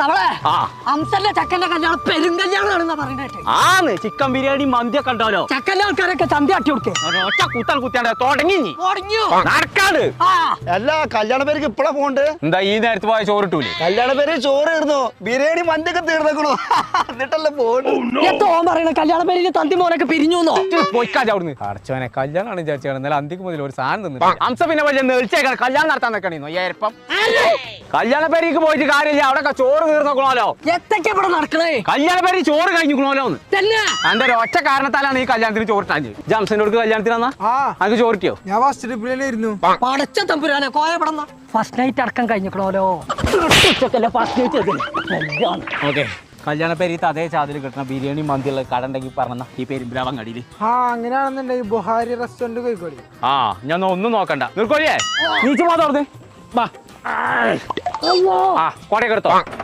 തവളെ ഹംസന്റെ ചക്കന്റെ കല്യാണം പെരുങ്കല്യാണാണെന്നാ പറയുന്നത്. ആന്ന് ചിക്കൻ ബിരിയാണി മന്തിയൊക്കെ ഉണ്ടാവല്ലോ. ചക്കന്റെ ആൾക്കാരൊക്കെ ചന്തി അട്ടി കൊടുക്കേ. ഒറ്റ കുത്താൻ കുത്തിയാണ്ട് തുടങ്ങി നടക്കാട്. എല്ലാ കല്യാണ പേർക്ക് ഇപ്പഴാ പോണ്ട്. എന്താ ഈ നേരത്ത് പോയ ചോറ് കിട്ടൂലേ? കല്യാണ പേര് ചോറ് തീർന്നു, ബിരിയാണി മന്തിയൊക്കെ തീർന്നേക്കണു. എന്നിട്ടല്ലേ പോണ്ട്. ഓൻ പറയണ കല്യാണ പേരിൽ തന്തി മോനൊക്കെ പിരിഞ്ഞു പോയിക്കാതെ അവിടുന്ന്. അടച്ചവനെ കല്യാണമാണ് വിചാരിച്ചാണ്. ഇന്നലെ അന്തിക്ക് മുതൽ ഒരു സാധനം തിന്നു. ഹംസ പിന്നെ വലിയ നെളിച്ചേക്കാണ് കല്യാണം നടത്താൻ നിൽക്കണോ? ഏരപ്പം കല്യാണ പേരിക്ക് പോയിട്ട് കാര്യമില്ല. അവിടെ ചോറ് തീർന്നോളോ. എത്തൊക്കെ ഇവിടെ നടക്കണേ? കല്യാണ പേര് ചോറ് കഴിഞ്ഞോളോ തന്നെ. എന്റെ ഒരു ഒറ്റ കാരണത്താലാണ് ഈ കല്യാണത്തിന് ചോറിട്ടാൻ. ജംസനോട് കല്യാണത്തിനാ അത് ചോറിട്ടിയോ? ഞാൻ ഫസ്റ്റ് ട്രിപ്പിലായിരുന്നു. പടച്ച തമ്പുരാനെ കോയപ്പെടുന്ന ഫസ്റ്റ് നൈറ്റ് അടക്കം കഴിഞ്ഞിക്കണോലോ. ഫസ്റ്റ് നൈറ്റ് ഓക്കെ കല്യാണ പേര് അതേ ചാതിൽ കിട്ടണ ബിരിയാണി മന്തിയുള്ള കട ഉണ്ടെങ്കിൽ പറഞ്ഞ ഈ പെരുമ്പിലാവങ്ങടിയില്. അങ്ങനെയാണെന്നുണ്ടെങ്കിൽ ബുഹാരി റെസ്റ്റോറന്റ് കോഴിക്കോട്. ഞാൻ ഒന്നും നോക്കണ്ട. നിർക്കോളിയേ നീച്ചു പോകാതെ കൊടയൊക്കെ എടുത്തോ.